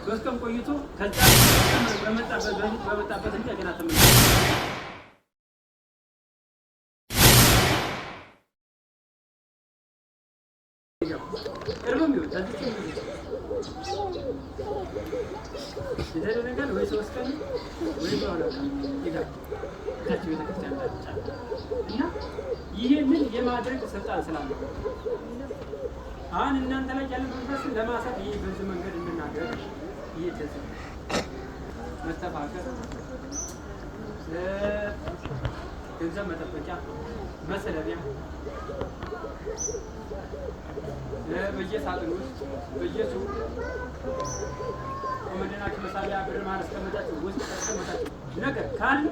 በስከም ቆይቶ ከዛ በመጣበት እንደገና ተመለሰ። እርግም ይሁን ታዲያ ይዘህ ነገር ወይ ሶስት ቀን ወይ በኋላ ይላል ታዲያ ቤተክርስቲያን ታጫለ እና ይሄንን የማድረግ ስልጣን ስላለው አሁን እናንተ ላይ ያለ መንፈስ ለማሳት ይሄ በዚህ መንገድ እንድናገር ይተዘ መስተፋቀር ገንዘብ መጠበቂያ መሰለቢያ በየሳጥን ውስጥ በየሱቁ ኮመዲናችሁ መሳቢያ ብር ማስቀመጣችሁ ውስጥ ተቀመጣችሁ ነገር ካለ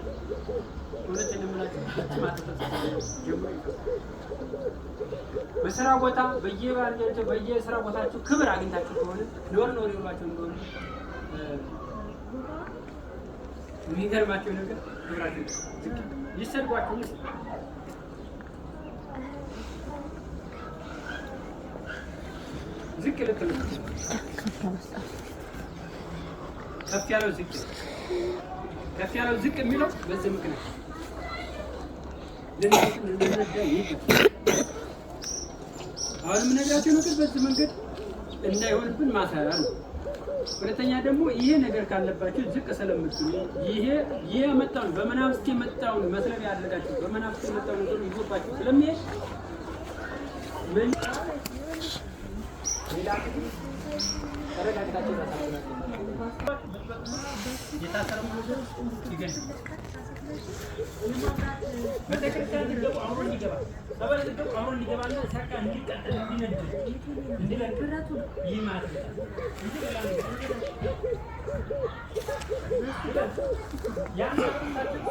እውነት እንምላችሁ ማጥፋት ጀምሮ በስራ ቦታ በየባልደረባችሁ በየስራ ቦታችሁ ክብር አግኝታችሁ ከሆነ ኖር ይሏችሁ እንደሆነ የሚገርማችሁ ነገር ክብራችሁ ይሰድቧችሁ ዝቅ ልትሉ ከፍ ያለው ዝቅ የሚለው በዚህ ምክንያት አሁን የምነግራችሁ ነገር በዚህ መንገድ እንዳይሆንብን ማሰራ ነው። ሁለተኛ ደግሞ ይሄ ነገር ካለባችሁ ዝቅ ስለምትሉ ይሄ የመጣውን በመናፍስት የመጣውን መስለቢያ ያደረጋችሁ በመናፍስት የመጣውን ነገር ይዞባችሁ ስለሚሄድ ምን ሌላ ተረጋግታችሁ ታሳስባችሁ የታሰረው ነገር ይገኛል። በተከታታይ ደግሞ አሁን ይገባል ሰበለ ደግሞ አሁን ይገባልና ሳካ እንዲቀጥል እንዲነድ ይማት ያን ደግሞ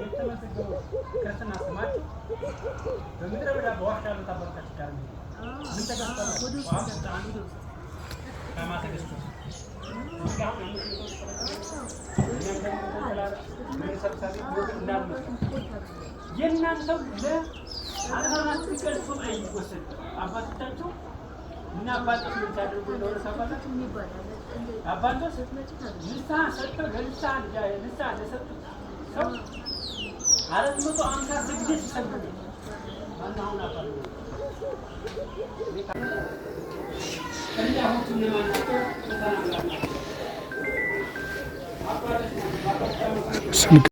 የተመሰገነው ክርስትና ስማቸው በምድረ በዳ በዋሻ ታበረካች ጋር ነው ምን ተገስተው ከማተገስቱ የእናንተው ለአለማችሁ ቀልሶ አይወሰድ አባቶቻቸው እና አባቶች ምን ታደርጉ እንደሆነ ሰባታችሁ አባቶች ንስሐ ሰጥተው ለንስሐ ለሰጡት ሰው 450 ስግደት ይሰግዳሉ። ማንኛውም አባቶች ስልክ